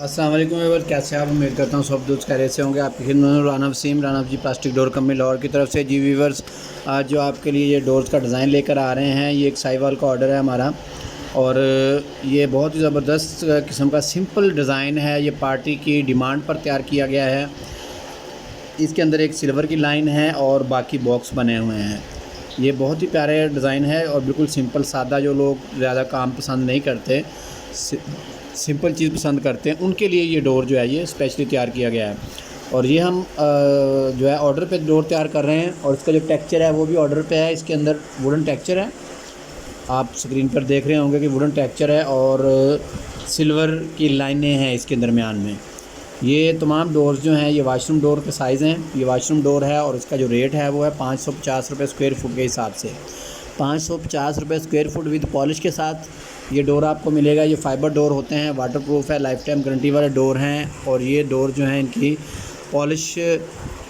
अस्सलाम वालेकुम व्यूअर्स, कैसे आप? उम्मीद करता हूँ सब दोस्त खैरियत से होंगे। आपकी खिदमत में राना वसीम, राना जी प्लास्टिक डोर कंपनी लाहौर की तरफ से। जी व्यूअर्स, आज जो आपके लिए ये डोर्स का डिज़ाइन लेकर आ रहे हैं, ये एक साहिवाल का ऑर्डर है हमारा और ये बहुत ही ज़बरदस्त किस्म का सिंपल डिज़ाइन है। ये पार्टी की डिमांड पर तैयार किया गया है। इसके अंदर एक सिल्वर की लाइन है और बाकी बॉक्स बने हुए हैं। ये बहुत ही प्यारे डिज़ाइन है और बिल्कुल सिंपल सादा, जो लोग ज़्यादा काम पसंद नहीं करते, सिंपल चीज़ पसंद करते हैं, उनके लिए ये डोर जो है ये स्पेशली तैयार किया गया है। और ये हम जो है ऑर्डर पे डोर तैयार कर रहे हैं और इसका जो टेक्सचर है वो भी ऑर्डर पे है। इसके अंदर वुडन टेक्सचर है, आप स्क्रीन पर देख रहे होंगे कि वुडन टेक्सचर है और सिल्वर की लाइनें हैं इसके दरमियान में। ये तमाम डोर्स जो हैं ये वाशरूम डोर के साइज़ हैं। ये वाशरूम डोर है और इसका जो रेट है वो है 550 रुपये स्क्वायर फुट के हिसाब से। 550 रुपये स्क्वायर फुट विद पॉलिश के साथ ये डोर आपको मिलेगा। ये फ़ाइबर डोर होते हैं, वाटरप्रूफ है, लाइफ टाइम गारंटी वाले डोर हैं। और ये डोर जो है इनकी पॉलिश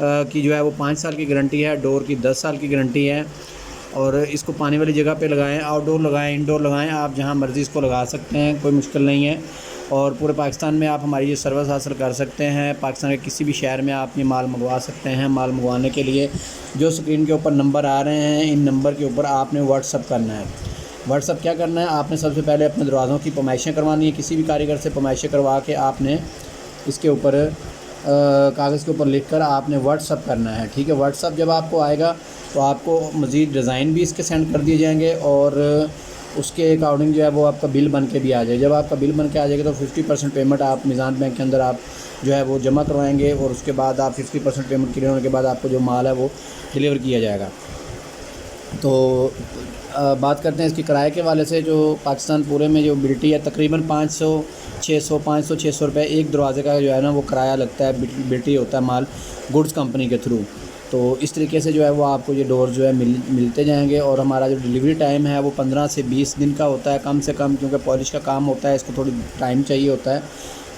की जो है वो 5 साल की गारंटी है, डोर की 10 साल की गारंटी है। और इसको पानी वाली जगह पे लगाएं, आउटडोर लगाएं, इंडोर लगाएं, आप जहां मर्ज़ी इसको लगा सकते हैं, कोई मुश्किल नहीं है। और पूरे पाकिस्तान में आप हमारी ये सर्विस हासिल कर सकते हैं। पाकिस्तान के किसी भी शहर में आप ये माल मंगवा सकते हैं। माल मंगवाने के लिए जो स्क्रीन के ऊपर नंबर आ रहे हैं, इन नंबर के ऊपर आपने व्हाट्सअप करना है। व्हाट्सअप क्या करना है, आपने सबसे पहले अपने दरवाज़ों की पैमाइशें करवानी है। किसी भी कारीगर से पैमाइशें करवा के आपने इसके ऊपर कागज़ के ऊपर लिखकर आपने व्हाट्सअप करना है, ठीक है। व्हाट्सअप जब आपको आएगा तो आपको मज़ीद डिज़ाइन भी इसके सेंड कर दिए जाएंगे और उसके अकॉर्डिंग जो है वो आपका बिल बन के भी आ जाए। जब आपका बिल बन के आ जाएगा तो 50% पेमेंट आप मिज़ान बैंक के अंदर आप जो है वो जमा करवाएंगे और उसके बाद आप 50% पेमेंट क्लियर होने के बाद आपको जो माल है वो डिलीवर किया जाएगा। तो बात करते हैं इसकी किराए के वाले से। जो पाकिस्तान पूरे में जो बिल्टी है तकरीबन 500-600 रुपये एक दरवाज़े का जो है ना वो किराया लगता है। बिल्टी होता है माल गुड्स कंपनी के थ्रू। तो इस तरीके से जो है वो आपको ये डोर जो है मिलते जाएंगे। और हमारा जो डिलीवरी टाइम है वो 15 से 20 दिन का होता है कम से कम, क्योंकि पॉलिश का काम होता है, इसको थोड़ी टाइम चाहिए होता है।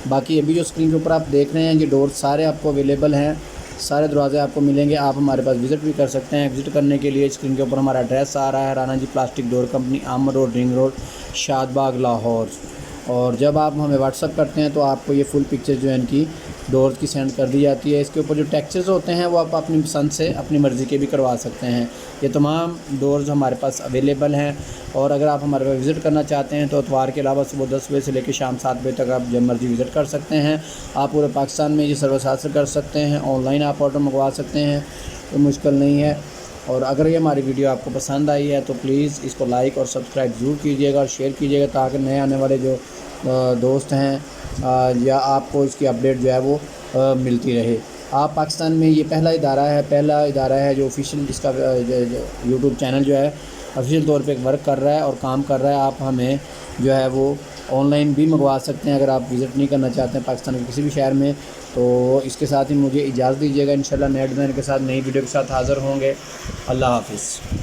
बाकी अभी जो स्क्रीन के ऊपर आप देख रहे हैं ये डोर सारे आपको अवेलेबल हैं, सारे दरवाज़े आपको मिलेंगे। आप हमारे पास विज़िट भी कर सकते हैं। विज़िट करने के लिए स्क्रीन के ऊपर हमारा एड्रेस आ रहा है, राना जी प्लास्टिक डोर कंपनी, आमर road, ring road, Shadbagh, Lahore. और जब आप हमें व्हाट्सअप करते हैं तो आपको ये फुल पिक्चर जो है इनकी डोर्स की सेंड कर दी जाती है। इसके ऊपर जो टेक्सचर्स होते हैं वो आप अपनी पसंद से अपनी मर्ज़ी के भी करवा सकते हैं। ये तमाम डोर्स हमारे पास अवेलेबल हैं। और अगर आप हमारे पास विज़िट करना चाहते हैं तो इतवार के अलावा सुबह 10 बजे से लेकर शाम 7 बजे तक आप जब मर्ज़ी विज़िट कर सकते हैं। आप पूरे पाकिस्तान में ये सर्विस हासिल कर सकते हैं। ऑनलाइन आप ऑर्डर मंगवा सकते हैं, कोई मुश्किल नहीं है। और अगर ये हमारी वीडियो आपको पसंद आई है तो प्लीज़ इसको लाइक और सब्सक्राइब ज़रूर कीजिएगा और शेयर कीजिएगा, ताकि नए आने वाले जो दोस्त हैं या आपको इसकी अपडेट जो है वो मिलती रहे। आप पाकिस्तान में ये पहला इदारा है जो ऑफिशियल इसका यूट्यूब चैनल जो है ऑफिशियल तौर पे वर्क कर रहा है और काम कर रहा है। आप हमें जो है वो ऑनलाइन भी मंगवा सकते हैं अगर आप विज़िट नहीं करना चाहते हैं पाकिस्तान के किसी भी शहर में। तो इसके साथ ही मुझे इजाज़त दीजिएगा। इंशाल्लाह नए डिज़ाइन के साथ, नई वीडियो के साथ हाज़िर होंगे। अल्लाह हाफ़िज़।